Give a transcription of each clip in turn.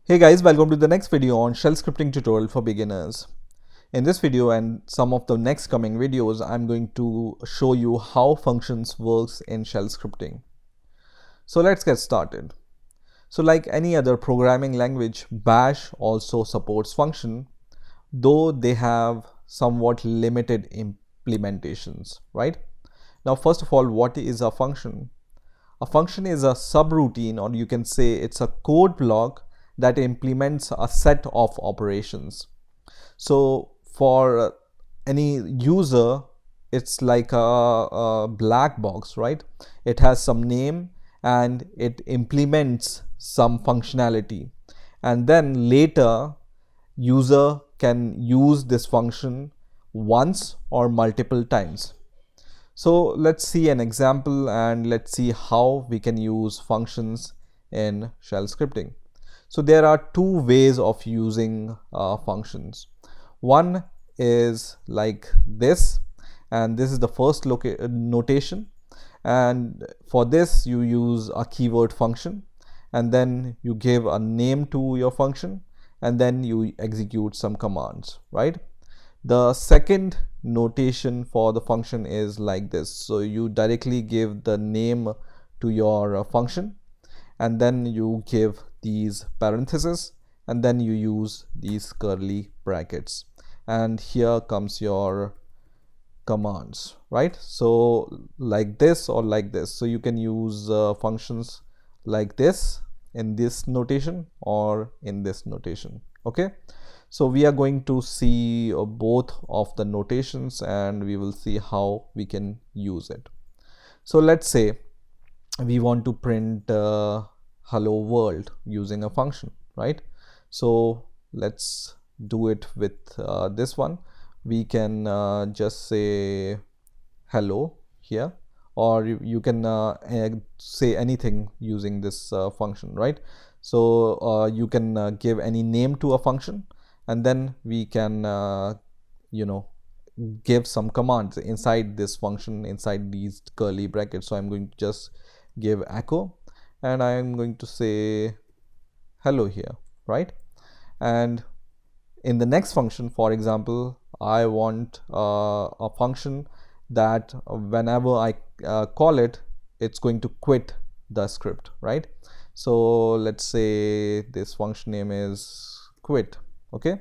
Hey guys, welcome to the next video on shell scripting tutorial for beginners. In this video and some of the next coming videos, I'm going to show you how functions works in shell scripting. So let's get started. So like any other programming language, Bash also supports function, though they have somewhat limited implementations, right? Now, first of all, what is a function? A function is a subroutine, or you can say it's a code block that implements a set of operations. So for any user, it's like a black box, right? It has some name and it implements some functionality. And then later, user can use this function once or multiple times. So let's see an example and let's see how we can use functions in shell scripting. So there are two ways of using functions. One is like this, and this is the first notation. And for this, you use a keyword function, and then you give a name to your function, and then you execute some commands, right? The second notation for the function is like this. So you directly give the name to your function, and then you give these parentheses, and then you use these curly brackets, and here comes your commands, right? So like this or like this. So you can use functions like this in this notation or in this notation. Okay, so we are going to see both of the notations and we will see how we can use it. So let's say we want to print hello world using a function, right? So let's do it with this one. We can just say hello here, or you can say anything using this function, right? So you can give any name to a function, and then we can give some commands inside this function, inside these curly brackets. So I'm going to just give echo, and I'm going to say hello here, right? And in the next function, for example, I want a function that whenever I call it, it's going to quit the script, right? So let's say this function name is quit. Okay,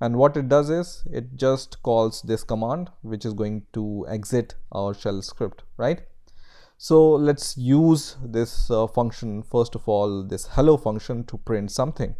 and what it does is it just calls this command, which is going to exit our shell script, right? So let's use this function, first of all, this hello function, to print something.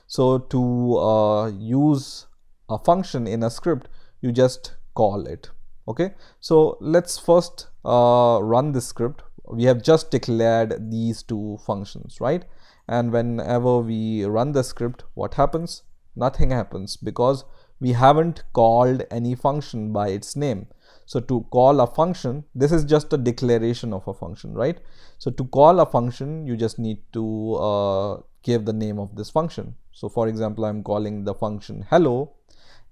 So to use a function in a script, you just call it. Okay, so let's first run this script. We have just declared these two functions, right? And whenever we run the script, what happens? Nothing happens, because we haven't called any function by its name. So to call a function, this is just a declaration of a function, right? So to call a function, you just need to give the name of this function. So for example, I'm calling the function hello,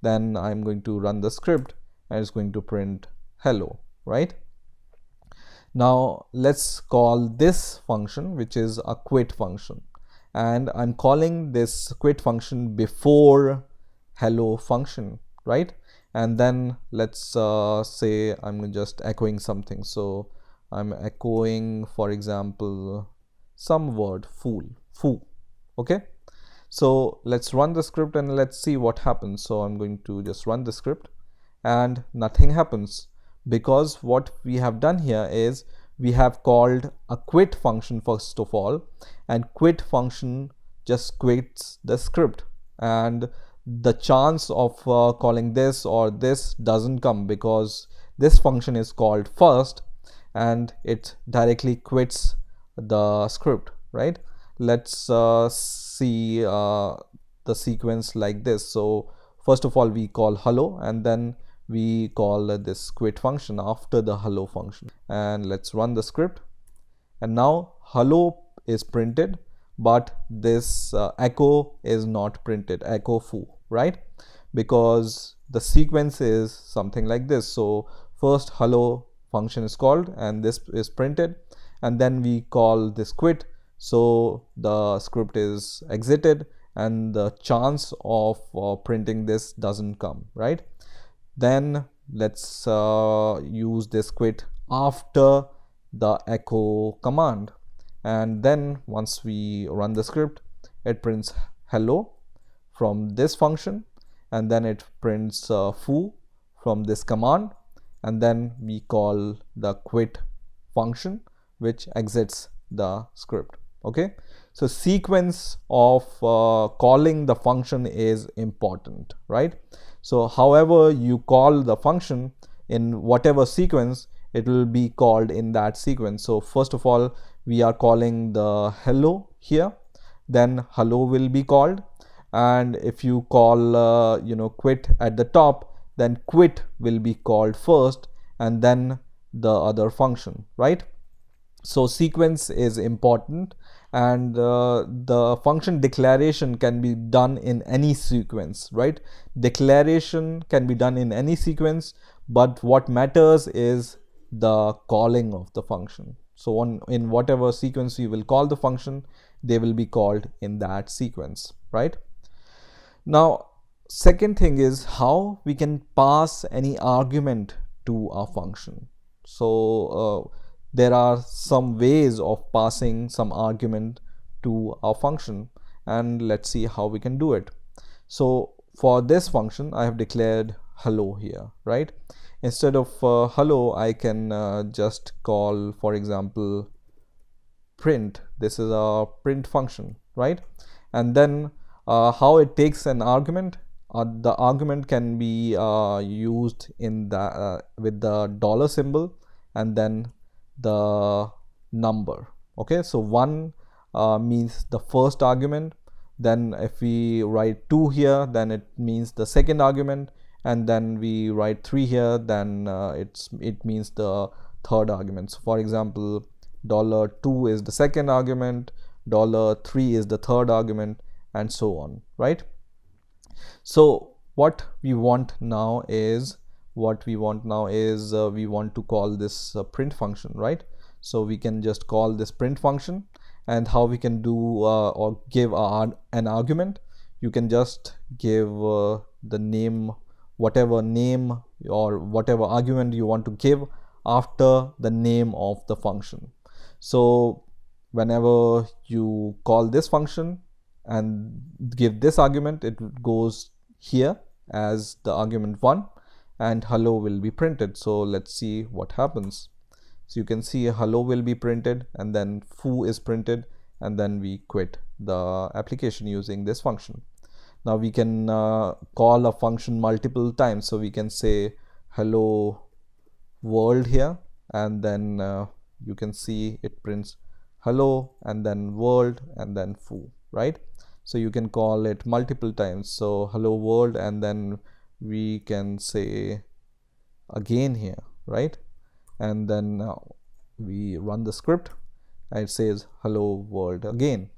then I'm going to run the script and it's going to print hello, right? Now let's call this function, which is a quit function, and I'm calling this quit function before hello function, right? And then let's say I'm just echoing something. So I'm echoing, for example, some word fool, foo. Okay, so let's run the script and let's see what happens. So I'm going to just run the script and nothing happens, because what we have done here is we have called a quit function first of all, and quit function just quits the script, and the chance of calling this or this doesn't come, because this function is called first and it directly quits the script, right? Let's see the sequence like this. So first of all, we call hello, and then we call this quit function after the hello function, and let's run the script. And now hello is printed, but this echo is not printed, echo foo, right? Because the sequence is something like this. So first hello function is called and this is printed, and then we call this quit, so the script is exited, and the chance of printing this doesn't come, right? Then let's use this quit after the echo command, and then once we run the script, it prints hello from this function, and then it prints foo from this command, and then we call the quit function which exits the script. Okay, so sequence of calling the function is important, right? So however you call the function in whatever sequence, it will be called in that sequence. So first of all, we are calling the hello here, then hello will be called, and if you call quit at the top, then quit will be called first and then the other function, right? So sequence is important, and the function declaration can be done in any sequence, right? Declaration can be done in any sequence, but what matters is the calling of the function. So in whatever sequence you will call the function, they will be called in that sequence, right? Now, second thing is how we can pass any argument to our function. So there are some ways of passing some argument to our function, and let's see how we can do it. So for this function, I have declared hello here, right? Instead of hello, I can just call, for example, print. This is a print function, right? And then how it takes an argument. The argument can be used in the with the dollar symbol and then the number. Okay, so 1 means the first argument. Then if we write 2 here, then it means the second argument, and then we write 3 here, then it means the third argument. So for example, $2 is the second argument, $3 is the third argument, and so on, right? So what we want now is we want to call this print function, right? So we can just call this print function, and how we can do or give an argument. You can just give the name, whatever name or whatever argument you want to give after the name of the function. So whenever you call this function and give this argument, it goes here as the argument 1, and hello will be printed. So let's see what happens. So you can see hello will be printed, and then foo is printed, and then we quit the application using this function. Now we can call a function multiple times. So we can say hello world here, and then you can see it prints hello and then world and then foo, right? So you can call it multiple times. So hello world, and then we can say again here, right? And then we run the script and it says hello world again.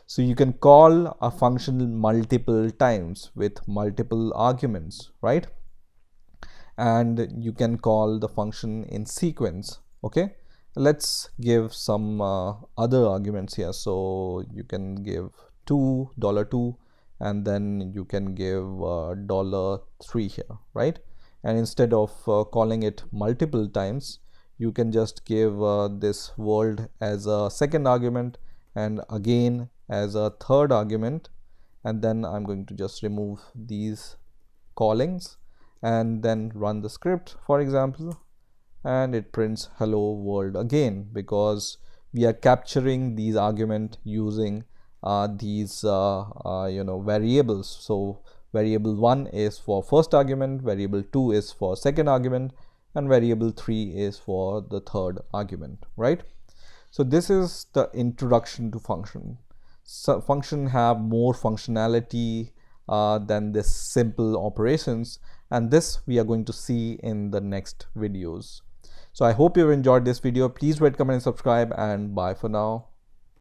So you can call a function multiple times with multiple arguments, right? And you can call the function in sequence. Okay, let's give some other arguments here. So you can give $2, and then you can give $3 here, right? And instead of calling it multiple times, you can just give this world as a second argument and again as a third argument, and then I'm going to just remove these callings and then run the script, for example, and it prints hello world again, because we are capturing these arguments using these variables. So variable 1 is for first argument, variable 2 is for second argument, and variable 3 is for the third argument, right? So this is the introduction to function. So function have more functionality than this simple operations, and this we are going to see in the next videos. So I hope you've enjoyed this video. Please rate, comment, and subscribe, and bye for now.